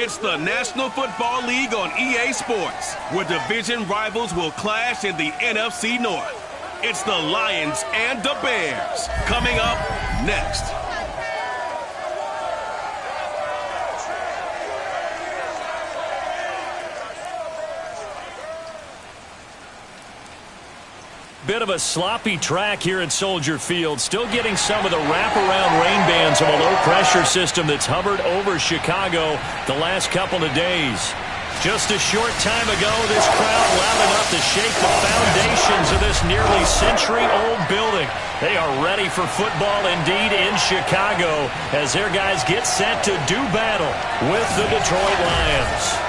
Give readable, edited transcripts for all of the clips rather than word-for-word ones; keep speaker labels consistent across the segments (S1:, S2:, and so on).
S1: It's the National Football League on EA Sports, where division rivals will clash in the NFC North. It's the Lions and the Bears. Coming up next.
S2: Bit of a sloppy track here at Soldier Field. Still getting some of the wraparound rain bands of a low-pressure system that's hovered over Chicago the last couple of days. Just a short time ago, this crowd loud enough to shake the foundations of this nearly century-old building. They are ready for football indeed in Chicago as their guys get set to do battle with the Detroit Lions.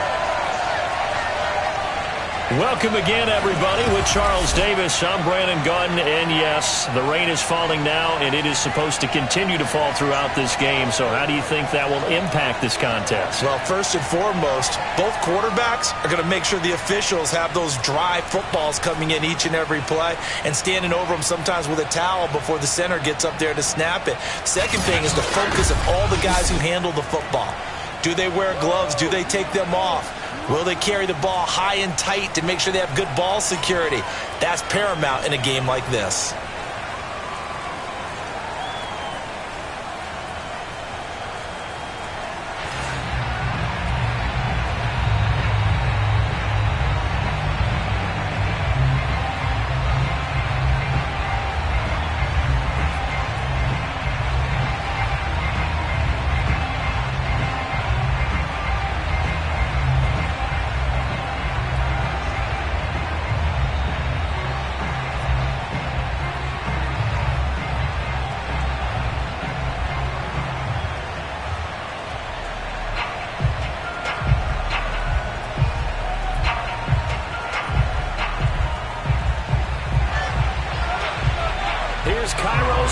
S2: Welcome again, everybody, with Charles Davis. I'm Brandon Gunn, and yes, the rain is falling now, and it is supposed to continue to fall throughout this game. So how do you think that will impact this contest?
S3: Well, first and foremost, both quarterbacks are going to make sure the officials have those dry footballs coming in each and every play and standing over them sometimes with a towel before the center gets up there to snap it. Second thing is the focus of all the guys who handle the football. Do they wear gloves? Do they take them off? Will they carry the ball high and tight to make sure they have good ball security? That's paramount in a game like this.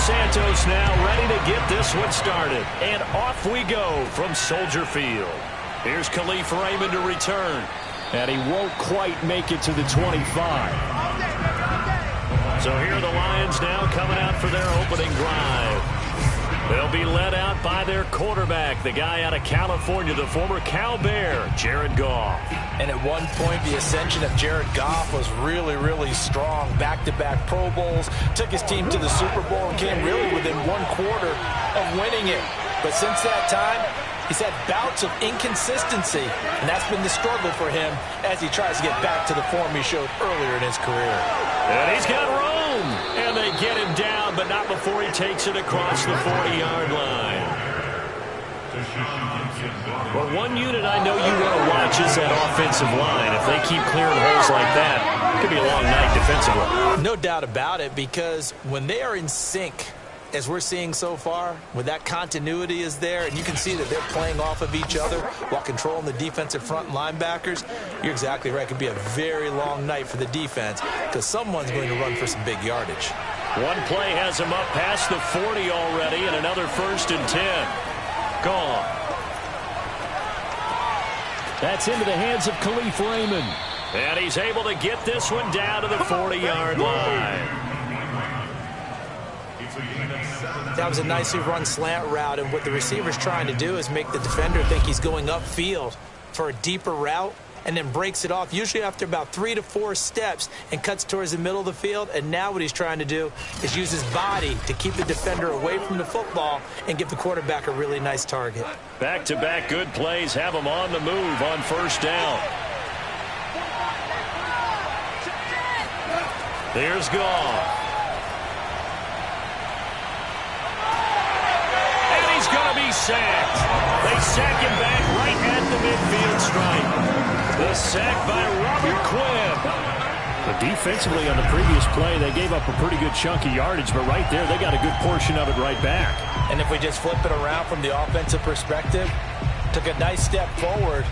S2: Santos now ready to get this one started. And off we go from Soldier Field. Here's Khalif Raymond to return. And he won't quite make it to the 25. So here are the Lions now coming out for their opening drive. They'll be led out by their quarterback, the guy out of California, the former Cal Bear, Jared Goff.
S3: And at one point, the ascension of Jared Goff was really, really strong. Back-to-back Pro Bowls, took his team to the Super Bowl and came really within one quarter of winning it. But since that time, he's had bouts of inconsistency, and that's been the struggle for him as he tries to get back to the form he showed earlier in his career.
S2: And he's got room, and they get him down, but not before he takes it across the 40-yard line. Well, one unit I know you want to watch is that offensive line. If they keep clearing holes like that, it could be a long night defensively.
S3: No doubt about it, because when they are in sync, as we're seeing so far, when that continuity is there, and you can see that they're playing off of each other while controlling the defensive front linebackers, you're exactly right. It could be a very long night for the defense because someone's going to run for some big yardage.
S2: One play has him up past the 40 already, and another 1st and 10. Gone. That's into the hands of Khalif Raymond. And he's able to get this one down to the 40-yard line.
S3: That was a nicely run slant route, and what the receiver's trying to do is make the defender think he's going upfield for a deeper route and then breaks it off, usually after about 3 to 4 steps, and cuts towards the middle of the field. And now what he's trying to do is use his body to keep the defender away from the football and give the quarterback a really nice target.
S2: Back-to-back good plays have him on the move on 1st down. There's Goff. Going to be sacked. They sack him back right at the midfield stripe. The sack by Robert Quinn. But defensively on the previous play, they gave up a pretty good chunk of yardage, but right there, they got a good portion of it right back.
S3: And if we just flip it around from the offensive perspective, took a nice step forward,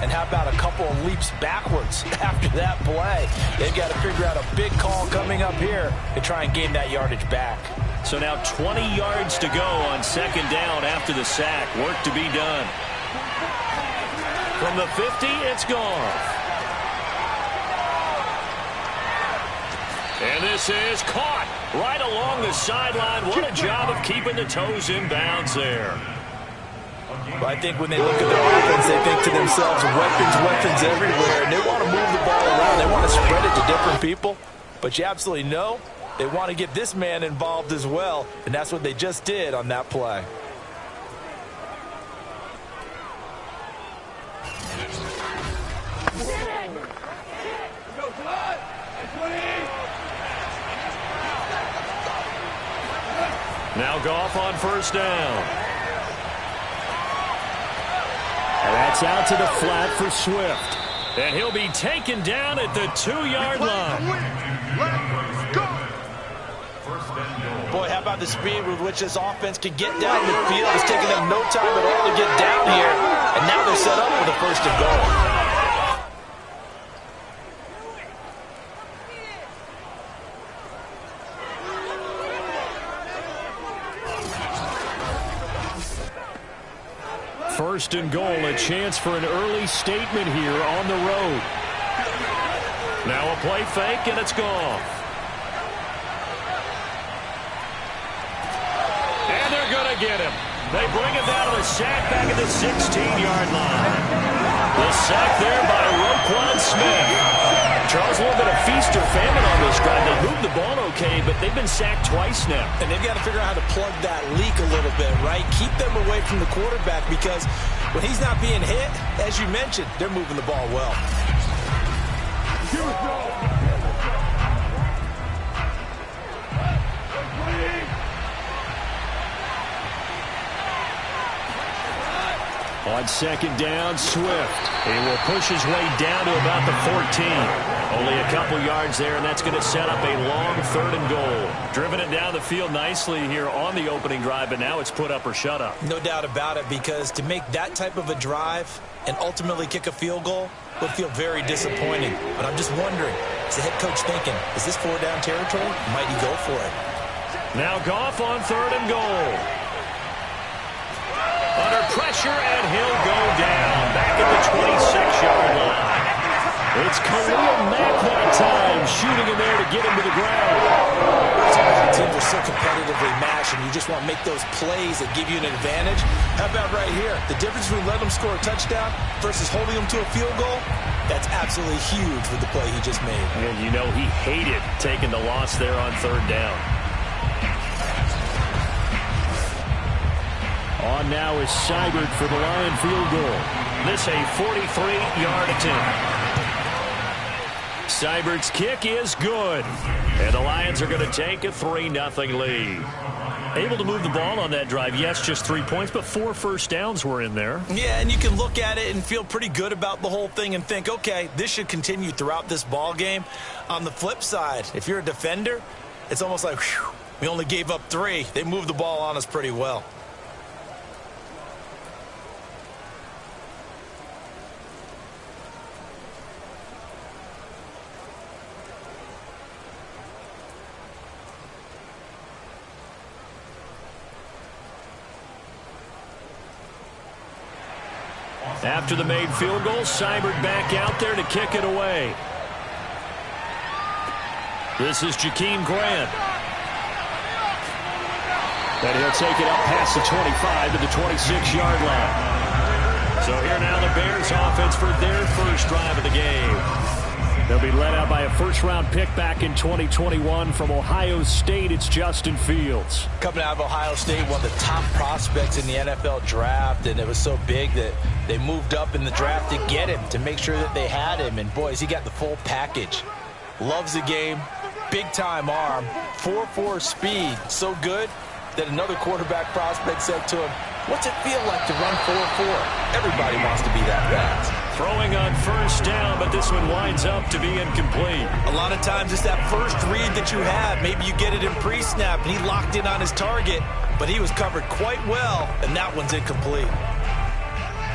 S3: and how about a couple of leaps backwards after that play? They've got to figure out a big call coming up here to try and gain that yardage back.
S2: So now 20 yards to go on 2nd down after the sack. Work to be done. From the 50, it's Goff. And this is caught right along the sideline. What a job of keeping the toes in bounds there.
S3: But I think when they look at their offense, they think to themselves, weapons everywhere, and they want to move the ball around. They want to spread it to different people. But you absolutely know they want to get this man involved as well, and that's what they just did on that play.
S2: Now Goff on first down. And that's out to the flat for Swift. And he'll be taken down at the 2-yard line.
S3: Boy, how about the speed with which this offense can get down the field? It's taking them no time at all to get down here. And now they're set up for the first and goal.
S2: First and goal, a chance for an early statement here on the road. Now a play fake, and it's gone. And they're going to get him. They bring him down to the sack back at the 16-yard line. The sack there by Roquan Smith. Charles, a little bit of feast or famine on this drive. They moved the ball okay, but they've been sacked twice now.
S3: And they've got to figure out how to plug that leak a little bit, right? Keep them away from the quarterback because when he's not being hit, as you mentioned, they're moving the ball well. Here we go.
S2: On second down, Swift. He will push his way down to about the 14. Only a couple yards there, and that's going to set up a long third and goal. Driven it down the field nicely here on the opening drive, but now it's put up or shut up.
S3: No doubt about it, because to make that type of a drive and ultimately kick a field goal would feel very disappointing. But I'm just wondering, is the head coach thinking, is this 4-down territory? Might he go for it?
S2: Now Goff on third and goal. Under pressure, and he'll go down back at the 26-yard line. It's Khalil Mack that time, shooting in there to get him to the ground.
S3: Sometimes teams are so competitively matched, and you just want to make those plays that give you an advantage. How about right here? The difference between letting them score a touchdown versus holding them to a field goal, that's absolutely huge with the play he just made.
S2: And you know he hated taking the loss there on third down. On now is Seibert for the Lion field goal. This a 43-yard attempt. Seibert's kick is good. And the Lions are going to take a 3-0 lead. Able to move the ball on that drive. Yes, just 3 points, but 4 first downs were in there.
S3: Yeah, and you can look at it and feel pretty good about the whole thing and think, okay, this should continue throughout this ball game. On the flip side, if you're a defender, it's almost like, whew, we only gave up 3. They moved the ball on us pretty well.
S2: After the made field goal, Seibert back out there to kick it away. This is Jakeem Grant. And he'll take it up past the 25 to the 26-yard line. So here now the Bears offense for their first drive of the game. They'll be led out by a first-round pick back in 2021 from Ohio State. It's Justin Fields.
S3: Coming out of Ohio State, one of the top prospects in the NFL draft, and it was so big that they moved up in the draft to get him, to make sure that they had him. And, boys, he got the full package. Loves the game, big-time arm, 4.4 speed, so good that another quarterback prospect said to him, what's it feel like to run 4.4? Everybody wants to be that fast.
S2: Throwing on first down, but this one winds up to be incomplete.
S3: A lot of times it's that first read that you have. Maybe you get it in pre-snap, and he locked in on his target, but he was covered quite well, and that one's incomplete.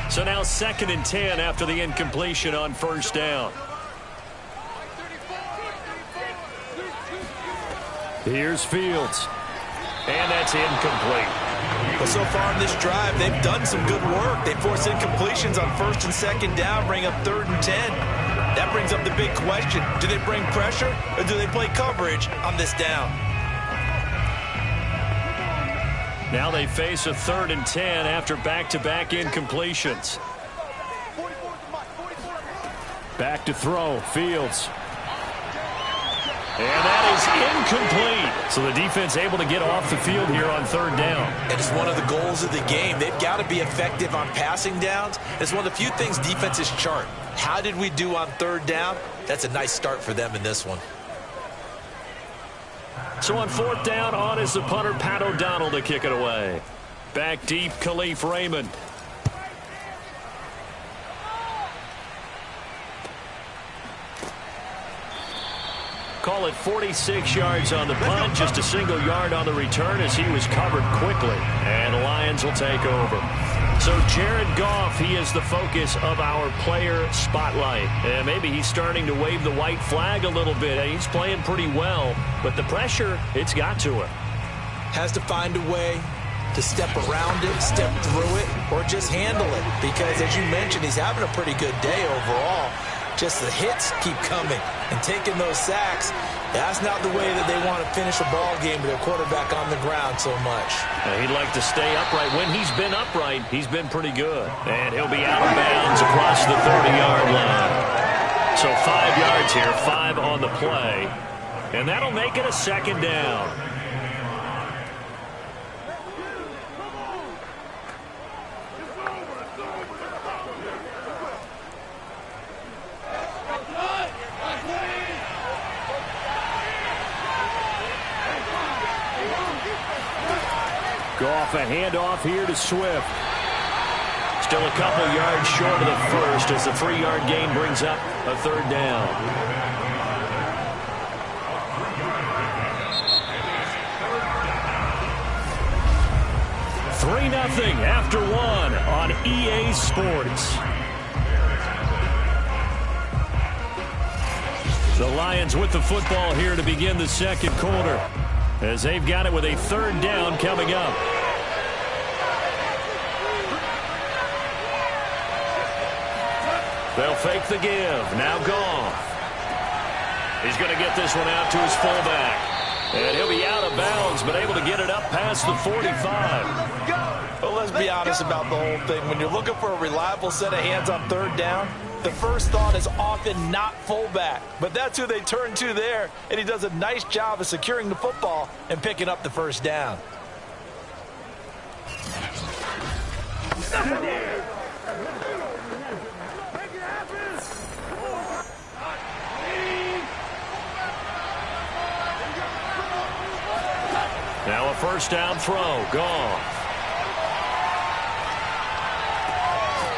S2: So now 2nd and 10 after the incompletion on first down. Here's Fields. And that's incomplete.
S3: But so far in this drive, they've done some good work. They force incompletions on 1st and 2nd down, bring up 3rd and 10. That brings up the big question. Do they bring pressure or do they play coverage on this down?
S2: Now they face a 3rd and 10 after back-to-back incompletions. Back to throw, Fields. And that is incomplete. So the defense able to get off the field here on 3rd down.
S3: And it's one of the goals of the game. They've got to be effective on passing downs. It's one of the few things defenses chart. How did we do on 3rd down? That's a nice start for them in this one.
S2: So on 4th down, on is the punter, Pat O'Donnell, to kick it away. Back deep, Khalif Raymond. Call it 46 yards on the punt, just a single yard on the return as he was covered quickly. And the Lions will take over. So Jared Goff, he is the focus of our player spotlight. And maybe he's starting to wave the white flag a little bit. He's playing pretty well, but the pressure, it's got to him.
S3: Has to find a way to step around it, step through it, or just handle it. Because as you mentioned, he's having a pretty good day overall. Just the hits keep coming and taking those sacks. That's not the way that they want to finish a ball game with their quarterback on the ground so much.
S2: He'd like to stay upright. When he's been upright, he's been pretty good. And he'll be out of bounds across the 30-yard line. So 5 yards here, 5 on the play. And that'll make it a 2nd down. Goff, a handoff here to Swift. Still a couple yards short of the first as the 3-yard gain brings up a 3rd down. Three 0 after 1 on EA Sports. The Lions with the football here to begin the 2nd quarter, as they've got it with a 3rd down coming up. They'll fake the give. Now Goff. He's going to get this one out to his fullback. And he'll be out of bounds, but able to get it up past the 45.
S3: Well, let's be honest about the whole thing. When you're looking for a reliable set of hands on 3rd down, the first thought is often not fullback. But that's who they turn to there, and he does a nice job of securing the football and picking up the 1st down.
S2: Now a 1st down throw. Goff.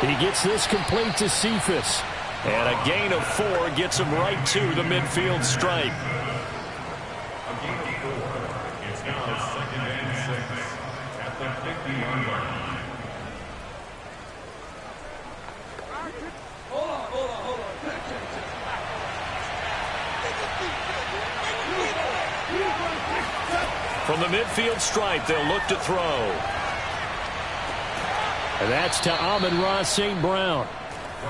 S2: He gets this complete to Cephas. And a gain of 4 gets him right to the midfield stripe.
S4: It's now 2nd and 6 at the 50-yard line. Hold on.
S2: From the midfield stripe, they'll look to throw. And that's to Amon-Ra St. Brown.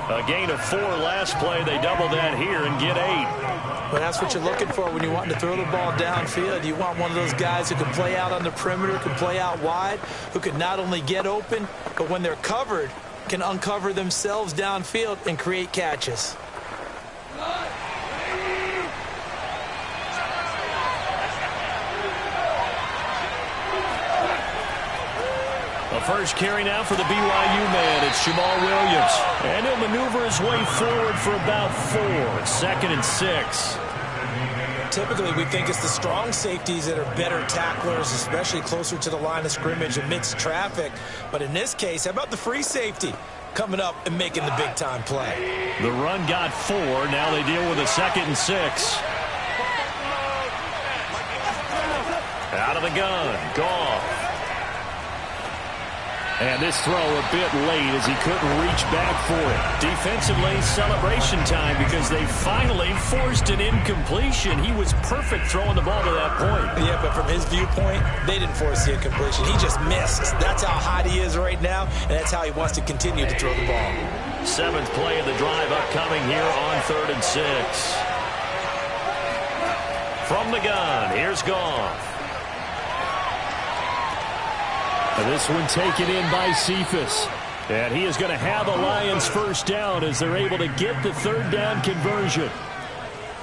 S2: A gain of 4 last play. They double that here and get 8.
S3: Well, that's what you're looking for when you want to throw the ball downfield. You want one of those guys who can play out on the perimeter, can play out wide, who can not only get open, but when they're covered, can uncover themselves downfield and create catches.
S2: First carry now for the BYU man. It's Jamal Williams. And he'll maneuver his way forward for about 4. 2nd and 6.
S3: Typically, we think it's the strong safeties that are better tacklers, especially closer to the line of scrimmage amidst traffic. But in this case, how about the free safety coming up and making the big-time play?
S2: The run got 4. Now they deal with a 2nd and 6. Out of the gun. Goff. And this throw a bit late as he couldn't reach back for it. Defensively, celebration time because they finally forced an incompletion. He was perfect throwing the ball to that point.
S3: Yeah, but from his viewpoint, they didn't force the incompletion. He just missed. That's how hot he is right now, and that's how he wants to continue to throw the ball.
S2: 7th play of the drive upcoming here on 3rd and 6. From the gun, here's Goff. And this one taken in by Cephas. And he is going to have the Lions first down as they're able to get the third down conversion.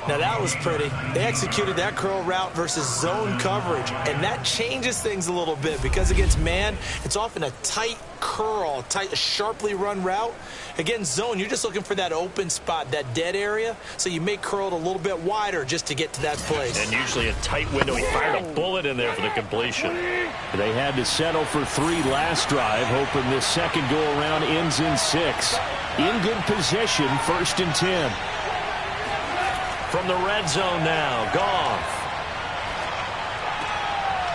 S3: Now that was pretty. They executed that curl route versus zone coverage, and that changes things a little bit because against man, it's often a tight curl, tight, sharply run route. Against zone, you're just looking for that open spot, that dead area, so you may curl it a little bit wider just to get to that place.
S2: And usually a tight window. He fired a bullet in there for the completion. They had to settle for 3 last drive, hoping this second go-around ends in 6. In good position, 1st and 10. From the red zone now, Goff.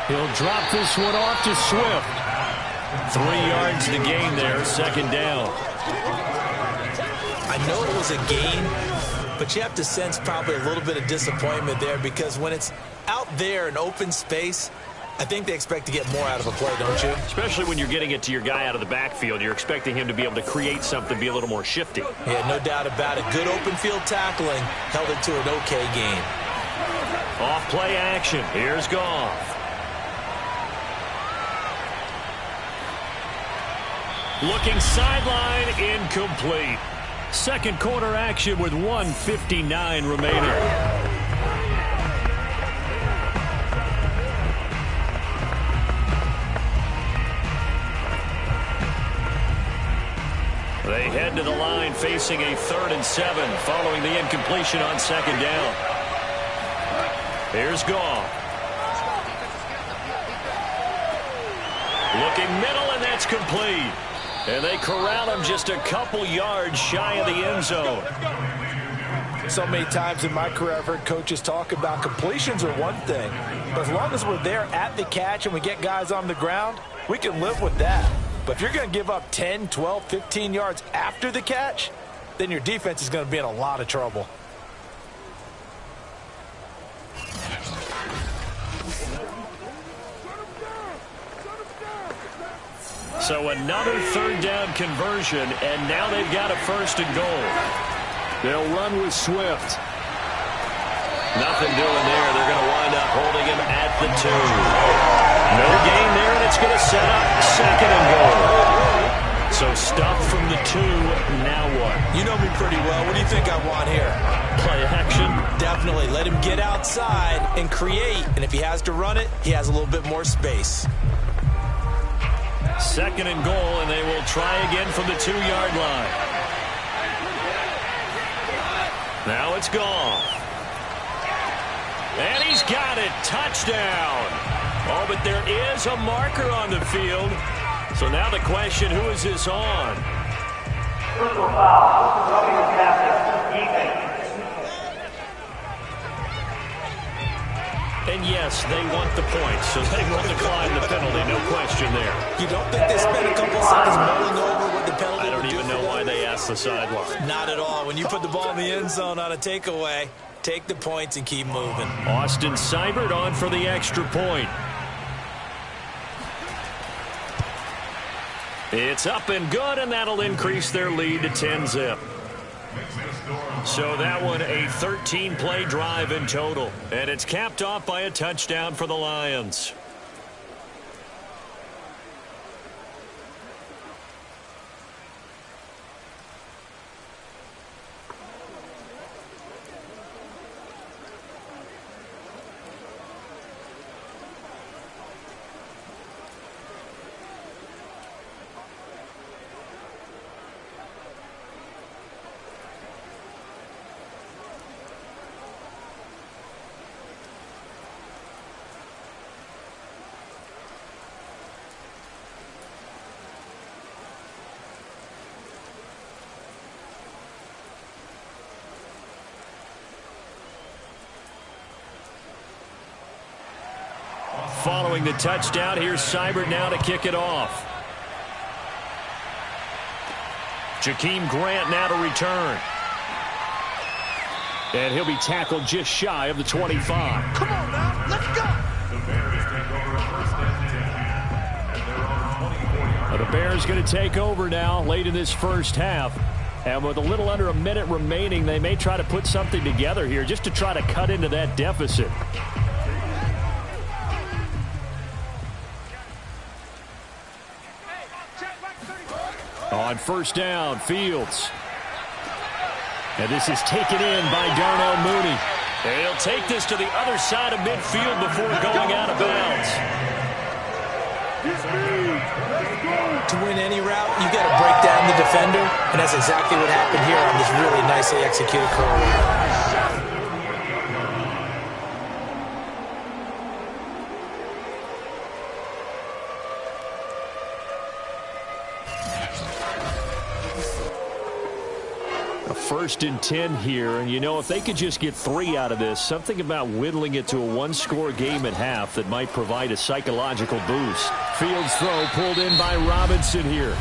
S2: He'll drop this one off to Swift. 3 yards to gain there, 2nd down.
S3: I know it was a gain, but you have to sense probably a little bit of disappointment there because when it's out there in open space, I think they expect to get more out of a play, don't you?
S2: Especially when you're getting it to your guy out of the backfield. You're expecting him to be able to create something, be a little more shifty.
S3: Yeah, no doubt about it. Good open field tackling held it to an okay game.
S2: Off play action. Here's Goff. Looking sideline, incomplete. Second quarter action with 1:59 remaining. They head to the line facing a 3rd and 7 following the incompletion on 2nd down. Here's Goff. Looking middle, and that's complete. And they corral him just a couple yards shy of the end zone.
S3: So many times in my career I've heard coaches talk about completions are one thing. But as long as we're there at the catch and we get guys on the ground, we can live with that. But if you're going to give up 10, 12, 15 yards after the catch, then your defense is going to be in a lot of trouble.
S2: So another 3rd down conversion, and now they've got a 1st and goal. They'll run with Swift. Nothing doing there. They're going to wind up holding him at the 2. No gain there, and it's going to set up 2nd and goal. So stuff from the 2. Now what?
S3: You know me pretty well. What do you think I want here?
S2: Play action.
S3: Definitely. Let him get outside and create. And if he has to run it, he has a little bit more space.
S2: 2nd and goal, and they will try again from the 2-yard line. Now it's Goff. And he's got it. Touchdown. Oh, but there is a marker on the field. So now the question, who is this on?
S5: Personal foul. Rubbing the captain. Defense.
S2: And yes, they want the points, so they will decline the penalty, no question there.
S3: You don't think they spent a couple seconds mulling over what the penalty
S2: I don't
S3: would
S2: even
S3: do
S2: know why they asked the sideline.
S3: Not at all. When you put the ball in the end zone on a takeaway, take the points and keep moving.
S2: Austin Seibert on for the extra point. It's up and good, and that'll increase their lead to 10-zip. So that one, a 13-play drive in total. And it's capped off by a touchdown for the Lions. Following the touchdown, here's Seibert now to kick it off. Jakeem Grant now to return. And he'll be tackled just shy of the 25.
S3: Come on now, let's go.
S4: The Bears take over a 1st and 10. And they're on 24 yards.
S2: The Bears going to take over now late in this first half. And with a little under a minute remaining, they may try to put something together here just to try to cut into that deficit. On first down, Fields. And this is taken in by Darnell Mooney. And he'll take this to the other side of midfield before going out of bounds.
S3: To win any route, you got to break down the defender, and that's exactly what happened here on this really nicely executed curl route.
S2: First and 10 here, and you know, if they could just get 3 out of this, something about whittling it to a one-score game at half that might provide a psychological boost. Fields throw pulled in by Robinson here.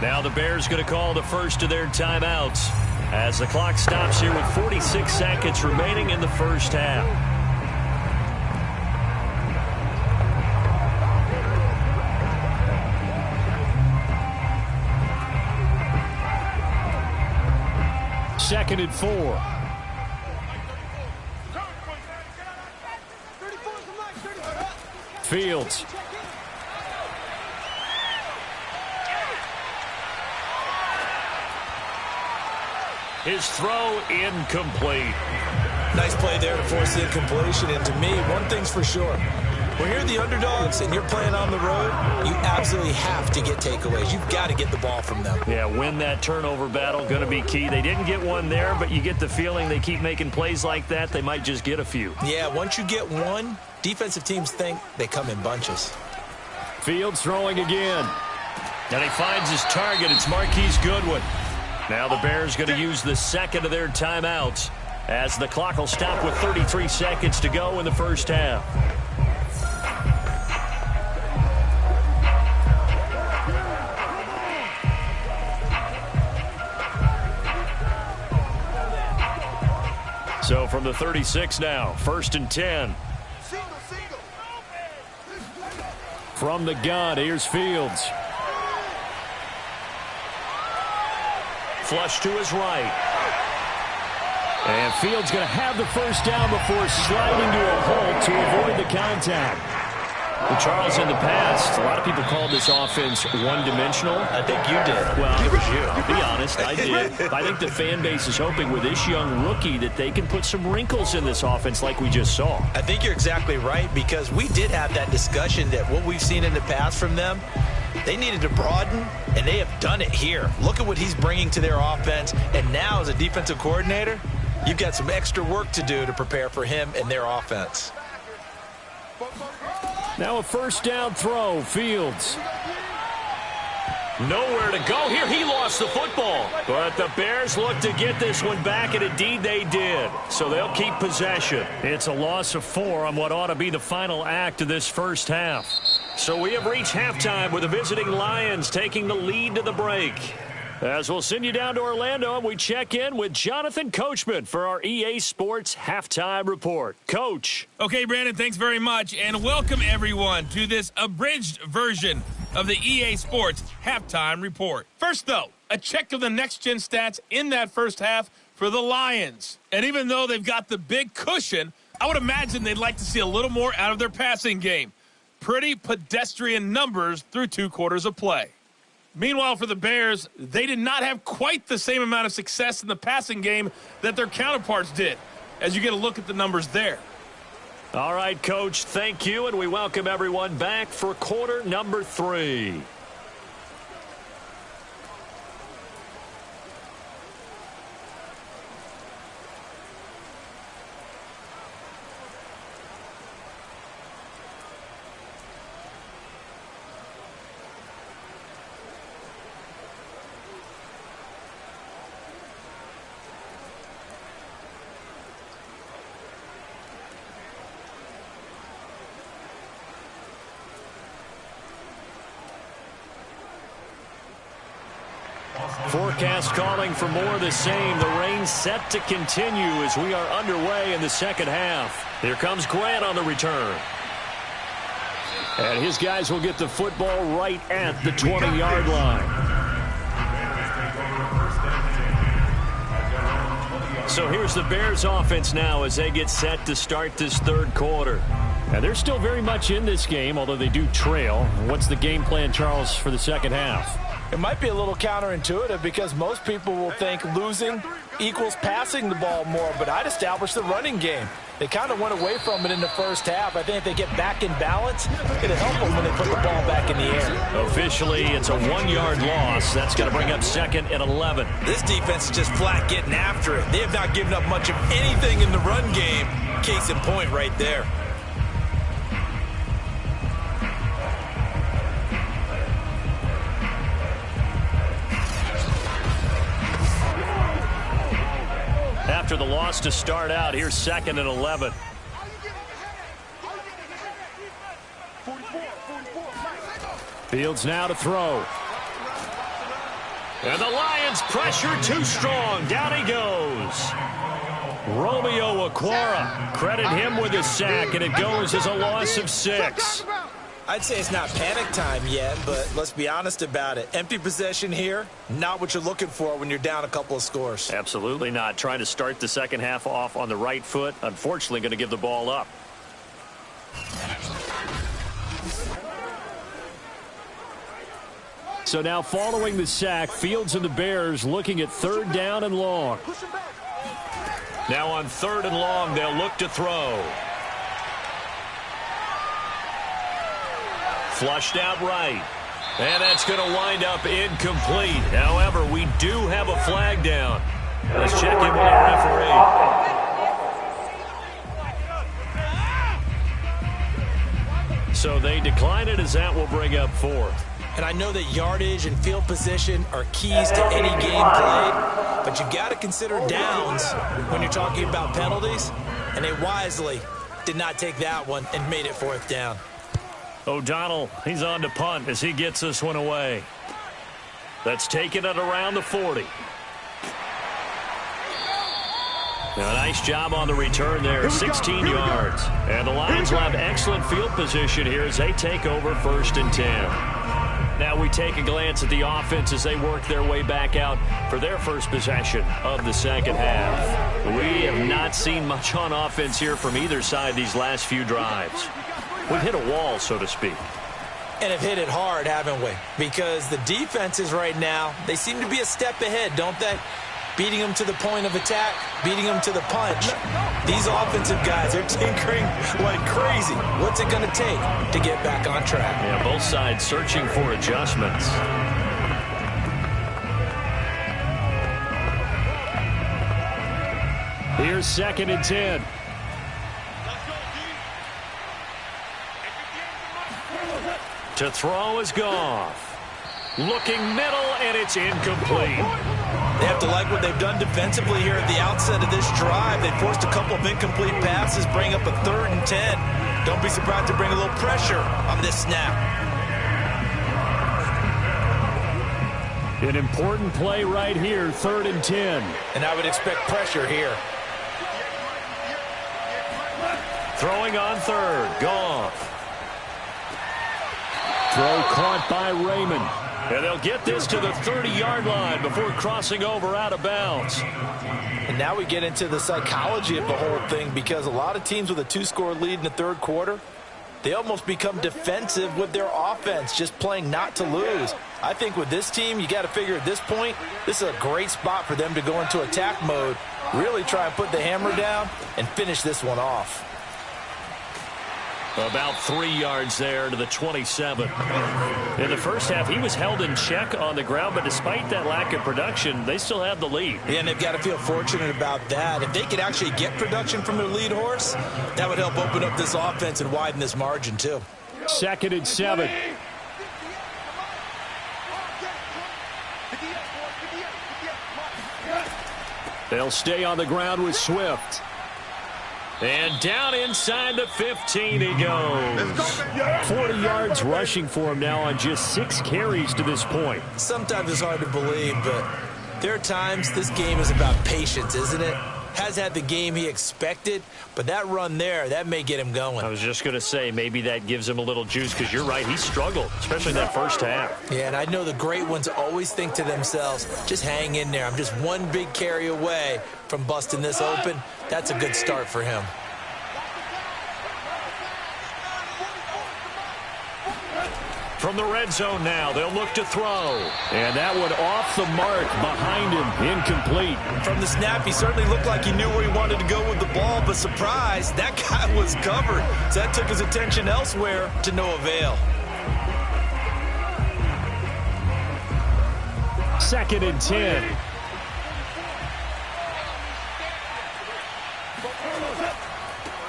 S2: Now the Bears going to call the first of their timeouts as the clock stops here with 46 seconds remaining in the first half. Second and 4. Fields. His throw incomplete.
S3: Nice play there to force the incompletion. And to me, one thing's for sure. When you're the underdogs and you're playing on the road, you absolutely have to get takeaways. You've got to get the ball from them.
S2: Yeah, win that turnover battle, going to be key. They didn't get one there, but you get the feeling they keep making plays like that, they might just get a few.
S3: Yeah, once you get one, defensive teams think they come in bunches.
S2: Fields throwing again. And he finds his target. It's Marquise Goodwin. Now the Bears going to use the second of their timeouts as the clock will stop with 33 seconds to go in the first half. So from the 36 now, first and 10. From the gun, here's Fields. Flush to his right. And Fields going to have the first down before sliding to a halt to avoid the contact. Well, Charles, in the past, a lot of people called this offense one-dimensional.
S3: I think you did.
S2: Well, it was you. I'll be honest, I did. I think the fan base is hoping with this young rookie that they can put some wrinkles in this offense like we just saw.
S3: I think you're exactly right, because we did have that discussion that what we've seen in the past from them, they needed to broaden, and they have done it here. Look at what he's bringing to their offense, and now as a defensive coordinator, you've got some extra work to do to prepare for him and their offense.
S2: Now a first down throw, Fields. Nowhere to go here. He lost the football. But the Bears look to get this one back, and indeed they did. So they'll keep possession. It's a loss of 4 on what ought to be the final act of this first half. So we have reached halftime with the visiting Lions taking the lead to the break. As we'll send you down to Orlando, and we check in with Jonathan Coachman for our EA Sports Halftime Report. Coach.
S6: Okay, Brandon, thanks very much, and welcome everyone to this abridged version of the EA Sports Halftime Report. First, though, a check of the next-gen stats in that first half for the Lions. And even though they've got the big cushion, I would imagine they'd like to see a little more out of their passing game. Pretty pedestrian numbers through 2 quarters of play. Meanwhile, for the Bears, they did not have quite the same amount of success in the passing game that their counterparts did, as you get a look at the numbers there.
S2: All right, Coach, thank you, and we welcome everyone back for quarter number 3. Forecast calling for more of the same. The rain set to continue as we are underway in the second half. Here comes Grant on the return. And his guys will get the football right at the 20-yard line. So here's the Bears offense now as they get set to start this third quarter. Now they're still very much in this game, although they do trail. What's the game plan, Charles, for the second half?
S3: It might be a little counterintuitive because most people will think losing equals passing the ball more, but I'd establish the running game. They kind of went away from it in the first half. I think if they get back in balance, it'll help them when they put the ball back in the air.
S2: Officially, it's a 1-yard loss. That's going to bring up 2nd and 11.
S3: This defense is just flat getting after it. They have not given up much of anything in the run game. Case in point right there.
S2: After the loss to start out, here's 2nd and 11. Fields now to throw. And the Lions pressure too strong. Down he goes. Romeo Okwara. Credit him with a sack, and it goes as a loss of 6.
S3: I'd say it's not panic time yet, but let's be honest about it. Empty possession here, not what you're looking for when you're down a couple of scores.
S2: Absolutely not. Trying to start the second half off on the right foot. Unfortunately, going to give the ball up. So now following the sack, Fields and the Bears looking at 3rd down and long. Now on 3rd and long, they'll look to throw. Flushed out right. And that's going to wind up incomplete. However, we do have a flag down. Let's check in with our referee. So they decline it as that will bring up 4th.
S3: And I know that yardage and field position are keys to any game played, but you've got to consider downs when you're talking about penalties, and they wisely did not take that one and made it 4th down.
S2: O'Donnell, he's on to punt as he gets this one away. That's taking it around the 40. Now, nice job on the return there, 16 yards. And the Lions will have excellent field position here as they take over 1st and 10. Now we take a glance at the offense as they work their way back out for their first possession of the second half. We have not seen much on offense here from either side these last few drives. We've hit a wall, so to speak.
S3: And have hit it hard, haven't we? Because the defenses right now, they seem to be a step ahead, don't they? Beating them to the point of attack, beating them to the punch. These offensive guys are tinkering like crazy. What's it going to take to get back on track?
S2: Yeah, both sides searching for adjustments. Here's 2nd and 10. To throw is Goff. Looking middle, and it's incomplete.
S3: They have to like what they've done defensively here at the outset of this drive. They forced a couple of incomplete passes, bring up a 3rd and 10. Don't be surprised to bring a little pressure on this snap.
S2: An important play right here, 3rd and 10.
S3: And I would expect pressure here.
S2: Throwing on 3rd, Goff. Throw caught by Raymond. And they'll get this to the 30-yard line before crossing over out of bounds.
S3: And now we get into the psychology of the whole thing, because a lot of teams with a 2-score lead in the 3rd quarter, they almost become defensive with their offense, just playing not to lose. I think with this team, you got to figure at this point, this is a great spot for them to go into attack mode, really try and put the hammer down and finish this one off.
S2: About 3 yards there to the 27. In the first half, he was held in check on the ground, but despite that lack of production, they still have the lead.
S3: Yeah, and they've got to feel fortunate about that. If they could actually get production from their lead horse, that would help open up this offense and widen this margin too.
S2: 2nd and 7. They'll stay on the ground with Swift. And down inside the 15 he goes. 40 yards rushing for him now on just 6 carries to this point.
S3: Sometimes it's hard to believe, but there are times this game is about patience, isn't it? Has had the game he expected, but that run there, that may get him going.
S2: I was just going to say, maybe that gives him a little juice, because you're right, he struggled, especially in that first half.
S3: Yeah, and I know the great ones always think to themselves, just hang in there. I'm just one big carry away from busting this open. That's a good start for him.
S2: From the red zone now, they'll look to throw. And that one off the mark behind him, incomplete.
S3: From the snap, he certainly looked like he knew where he wanted to go with the ball, but surprise, that guy was covered. So that took his attention elsewhere to no avail.
S2: 2nd and 10.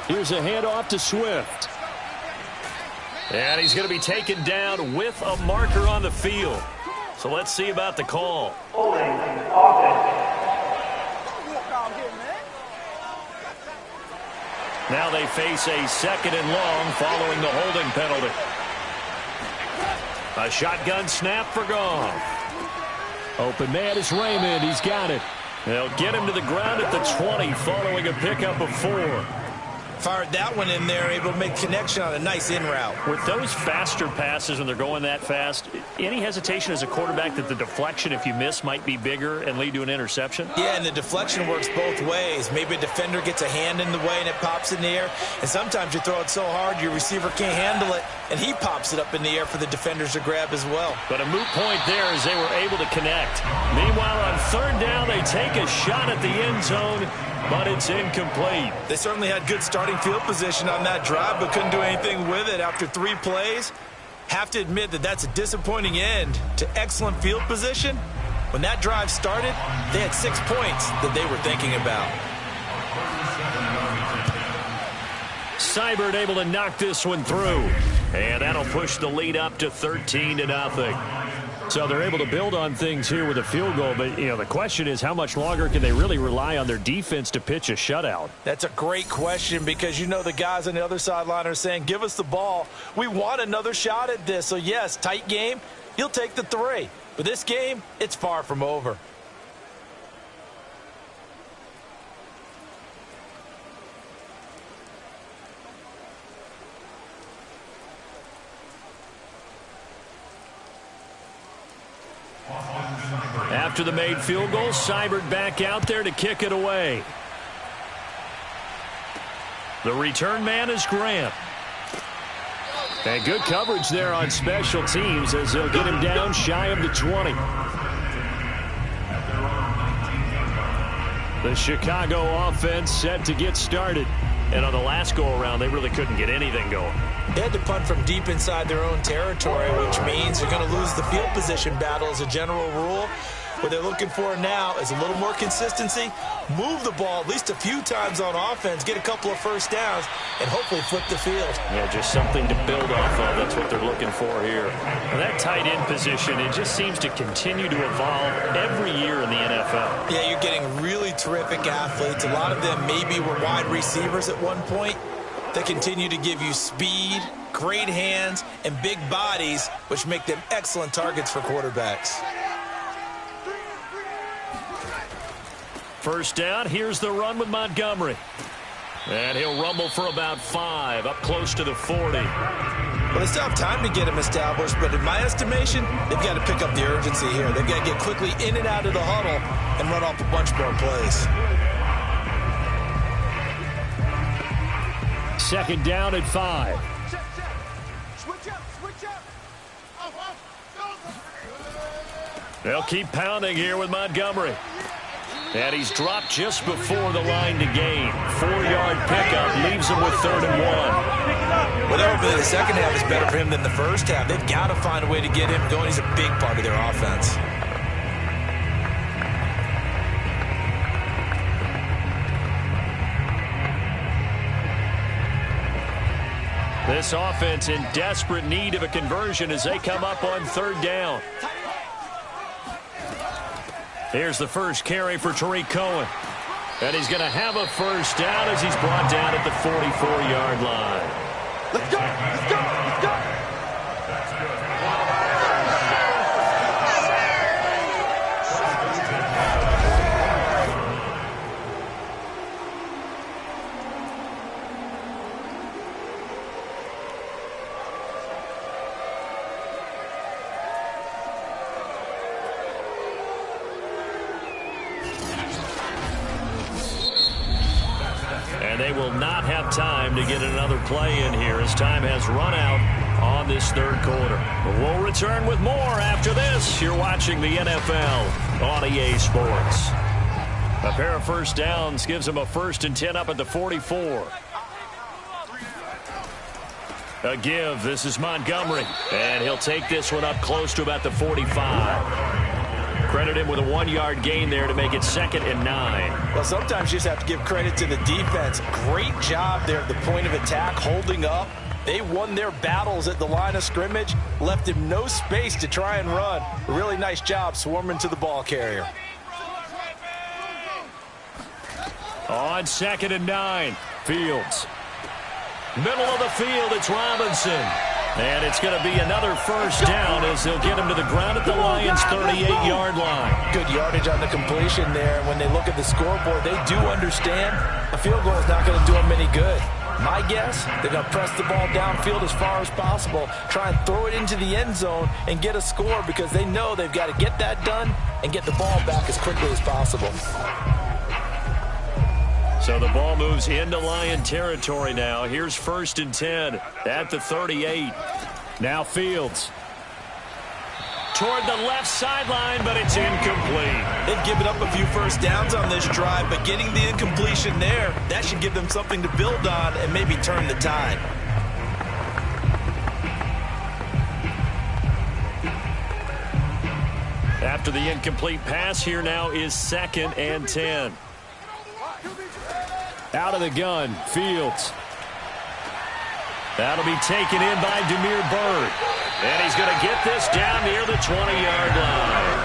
S2: Here's a handoff to Swift. And he's going to be taken down with a marker on the field. So let's see about the call.
S5: Holding offense.
S2: Now they face a 2nd and long following the holding penalty. A shotgun snap for Goff. Open man is Raymond. He's got it. They'll get him to the ground at the 20 following a pickup of 4.
S3: Fired that one in there, able to make connection on a nice in route.
S2: With those faster passes when they're going that fast, any hesitation as a quarterback that the deflection, if you miss, might be bigger and lead to an interception?
S3: Yeah, and the deflection works both ways. Maybe a defender gets a hand in the way and it pops in the air. And sometimes you throw it so hard your receiver can't handle it, and he pops it up in the air for the defenders to grab as well.
S2: But a moot point there as they were able to connect. Meanwhile, on 3rd down, they take a shot at the end zone, but it's incomplete.
S3: They certainly had good starting field position on that drive, but couldn't do anything with it after 3 plays. Have to admit that that's a disappointing end to excellent field position. When that drive started, they had 6 points that they were thinking about.
S2: Seibert able to knock this one through. And that'll push the lead up to 13-0. So they're able to build on things here with a field goal. But, the question is how much longer can they really rely on their defense to pitch a shutout?
S3: That's a great question because the guys on the other sideline are saying, give us the ball. We want another shot at this. So, yes, tight game. He'll take the 3. But this game, it's far from over.
S2: After the made field goal, Seibert back out there to kick it away. The return man is Grant. And good coverage there on special teams as they'll get him down shy of the 20. The Chicago offense set to get started. And on the last go-around, they really couldn't get anything going.
S3: They had to punt from deep inside their own territory, which means they're going to lose the field position battle as a general rule. What they're looking for now is a little more consistency, move the ball at least a few times on offense, get a couple of first downs, and hopefully flip the field.
S2: Yeah, just something to build off of. That's what they're looking for here. And that tight end position, it just seems to continue to evolve every year in the NFL.
S3: Yeah, you're getting really terrific athletes. A lot of them maybe were wide receivers at one point. They continue to give you speed, great hands, and big bodies, which make them excellent targets for quarterbacks.
S2: First down, here's the run with Montgomery. And he'll rumble for about 5, up close to the 40.
S3: Well, they still have time to get him established, but in my estimation, they've got to pick up the urgency here. They've got to get quickly in and out of the huddle and run off a bunch more plays.
S2: 2nd down at 5. They'll keep pounding here with Montgomery. And he's dropped just before the line to gain. 4-yard pickup leaves him with 3rd and 1.
S3: Well, that would be the second half is better for him than the first half. They've got to find a way to get him going. He's a big part of their offense.
S2: This offense in desperate need of a conversion as they come up on 3rd down. Here's the first carry for Tariq Cohen. And he's going to have a first down as he's brought down at the 44-yard line.
S3: Let's go! Let's go! Let's go!
S2: They will not have halftime to get another play in here as time has run out on this third quarter. But we'll return with more after this. You're watching the NFL on EA Sports. A pair of first downs gives them a 1st and 10 up at the 44. A give. This is Montgomery. And he'll take this one up close to about the 45. Credit him with a 1-yard gain there to make it 2nd and 9.
S3: Well, sometimes you just have to give credit to the defense. Great job there at the point of attack, holding up. They won their battles at the line of scrimmage, left him no space to try and run. A really nice job swarming to the ball carrier.
S2: On 2nd and 9, Fields. Middle of the field, it's Robinson. And it's going to be another first down as they'll get him to the ground at the Lions' 38-yard line.
S3: Good yardage on the completion there. When they look at the scoreboard, they do understand a field goal is not going to do them any good. My guess, they're going to press the ball downfield as far as possible, try and throw it into the end zone and get a score because they know they've got to get that done and get the ball back as quickly as possible.
S2: So the ball moves into Lion territory now. Here's 1st and 10 at the 38. Now Fields. Toward the left sideline, but it's incomplete.
S3: They've given up a few first downs on this drive, but getting the incompletion there, that should give them something to build on and maybe turn the tide.
S2: After the incomplete pass, here now is 2nd and 10. Out of the gun, Fields. That'll be taken in by Damiere Byrd. And he's going to get this down near the 20-yard line.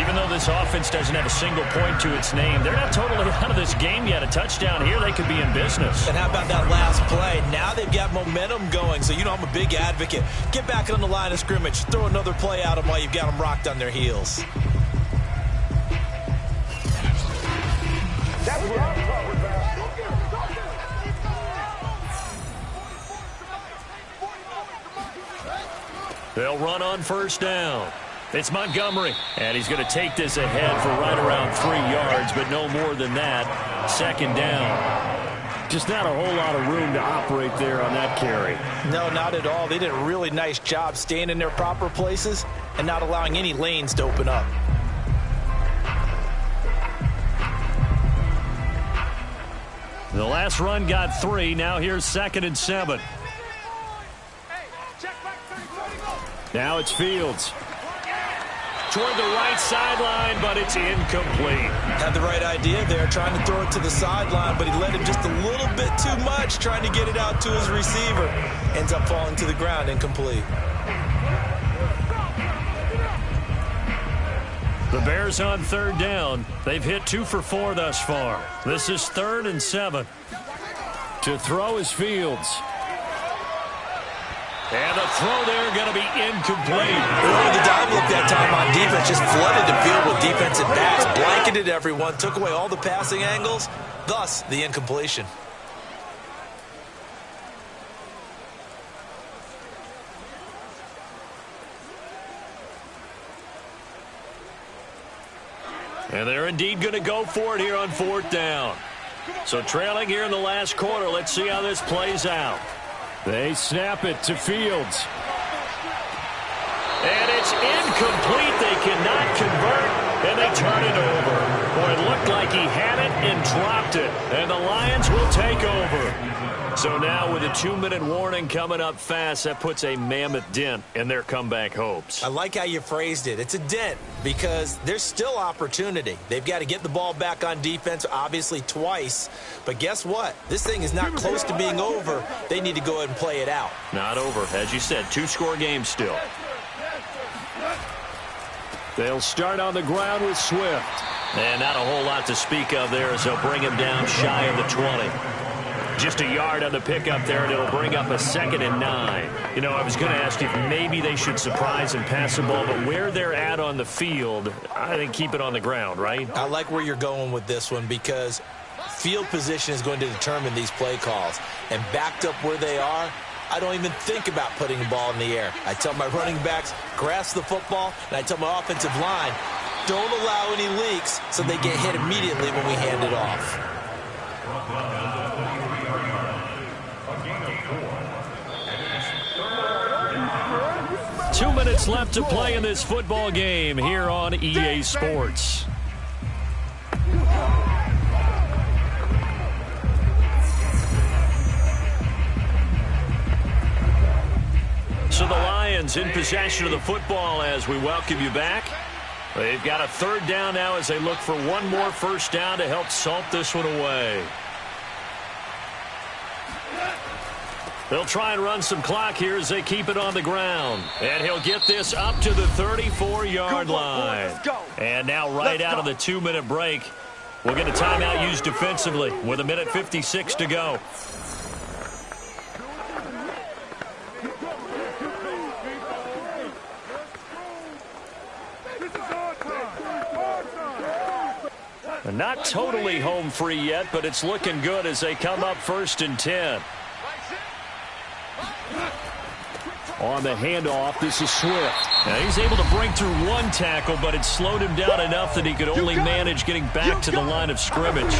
S2: Even though this offense doesn't have a single point to its name, they're not totally out of this game yet. A touchdown here, they could be in business.
S3: And how about that last play? Now they've got momentum going, so you know I'm a big advocate. Get back on the line of scrimmage. Throw another play at them while you've got them rocked on their heels.
S2: They'll run on first down. It's Montgomery, and he's going to take this ahead for right around 3 yards, but no more than that. 2nd down. Just not a whole lot of room to operate there on that carry.
S3: No, not at all. They did a really nice job staying in their proper places and not allowing any lanes to open up.
S2: The last run got 3. Now here's 2nd and 7. Now it's Fields. Toward the right sideline, but it's incomplete.
S3: Had the right idea there, trying to throw it to the sideline, but he let him just a little bit too much, trying to get it out to his receiver. Ends up falling to the ground, incomplete.
S2: The Bears on 3rd down. They've hit 2 for 4 thus far. This is 3rd and 7. To throw is Fields. And the throw there going to be incomplete.
S3: The dive look that time on defense just flooded the field with defensive backs, blanketed everyone, took away all the passing angles, thus the incompletion.
S2: And they're indeed going to go for it here on 4th down. So trailing here in the last quarter, let's see how this plays out. They snap it to Fields. And it's incomplete. They cannot convert, and they turn it over. Boy, it looked like he had it and dropped it. And the Lions will take over. So now with a 2-minute warning coming up fast, that puts a mammoth dent in their comeback hopes.
S3: I like how you phrased it. It's a dent because there's still opportunity. They've got to get the ball back on defense, obviously twice. But guess what? This thing is not close to being over. They need to go ahead and play it out.
S2: Not over. As you said, 2-score game still. They'll start on the ground with Swift. And not a whole lot to speak of there as they'll bring him down shy of the 20. Just a yard on the pickup there, and it'll bring up a 2nd and 9. You know, I was going to ask if maybe they should surprise and pass the ball, but where they're at on the field, I think keep it on the ground, right?
S3: I like where you're going with this one because field position is going to determine these play calls. And backed up where they are, I don't even think about putting the ball in the air. I tell my running backs, grasp the football, and I tell my offensive line, don't allow any leaks so they get hit immediately when we hand it off.
S2: 2 minutes left to play in this football game here on EA Sports. So the Lions in possession of the football as we welcome you back. They've got a third down now as they look for one more first down to help salt this one away. They'll try and run some clock here as they keep it on the ground. And he'll get this up to the 34-yard line. And now right out of the 2-minute break, we'll get a timeout used defensively with 1:56 to go. Not totally home free yet, but it's looking good as they come up 1st and 10. On the handoff, this is Swift. Now he's able to break through one tackle, but it slowed him down enough that he could only manage getting back to the line of scrimmage.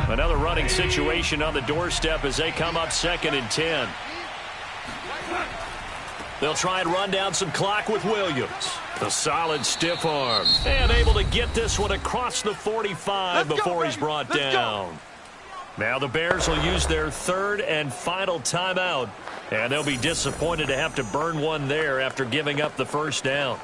S2: Another running situation on the doorstep as they come up 2nd and 10. They'll try and run down some clock with Williams. The solid stiff arm. And able to get this one across the 45 before he's brought down. Now the Bears will use their third and final timeout. And they'll be disappointed to have to burn one there after giving up the first down.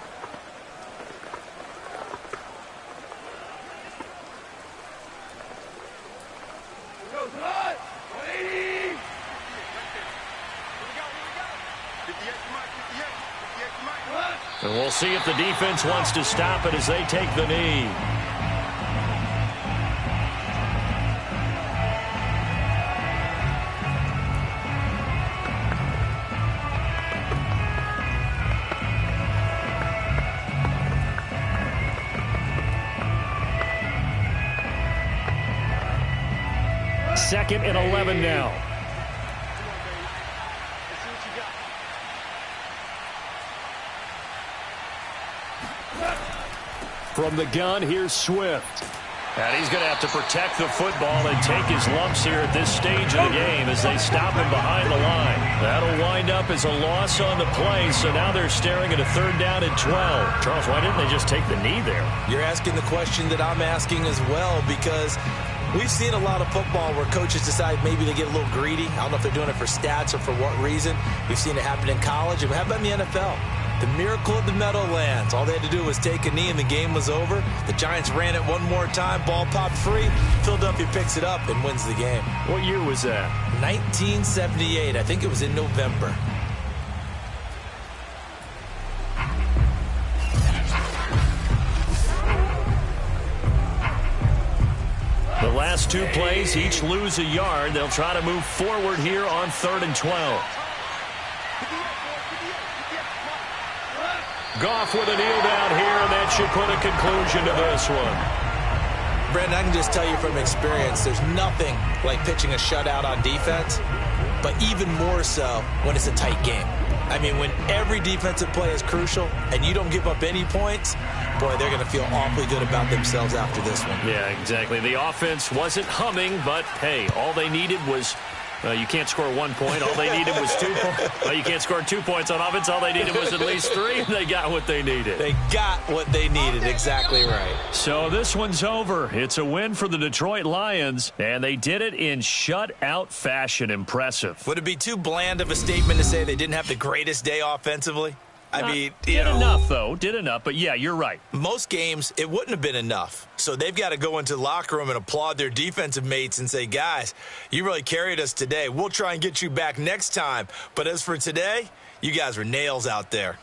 S2: And we'll see if the defense wants to stop it as they take the knee. Second and 11 now. From the gun, here's Swift. And he's going to have to protect the football and take his lumps here at this stage of the game as they stop him behind the line. That'll wind up as a loss on the play, so now they're staring at a 3rd down and 12. Charles, why didn't they just take the knee there?
S3: You're asking the question that I'm asking as well, because we've seen a lot of football where coaches decide maybe they get a little greedy. I don't know if they're doing it for stats or for what reason. We've seen it happen in college. And how about in the NFL? The miracle of the Meadowlands. All they had to do was take a knee and the game was over. The Giants ran it one more time. Ball popped free. Philadelphia picks it up and wins the game.
S2: What year was that?
S3: 1978. I think it was in November.
S2: The last 2 plays, each lose a yard. They'll try to move forward here on 3rd and 12. Goff with a kneel down here, and that should put a conclusion to this one.
S3: Brandon, I can just tell you from experience, there's nothing like pitching a shutout on defense, but even more so when it's a tight game. I mean, when every defensive play is crucial and you don't give up any points, boy, they're going to feel awfully good about themselves after this one.
S2: Yeah, exactly. The offense wasn't humming, but, hey, all they needed was you can't score 1 point. All they needed was 2 points. Well, you can't score 2 points on offense. All they needed was at least 3. They got what they needed.
S3: They got what they needed. Exactly right.
S2: So this one's over. It's a win for the Detroit Lions, and they did it in shutout fashion. Impressive.
S3: Would it be too bland of a statement to say they didn't have the greatest day offensively? I mean,
S2: did enough, though. Did enough. But, yeah, you're right.
S3: Most games, it wouldn't have been enough. So they've got to go into the locker room and applaud their defensive mates and say, guys, you really carried us today. We'll try and get you back next time. But as for today, you guys were nails out there.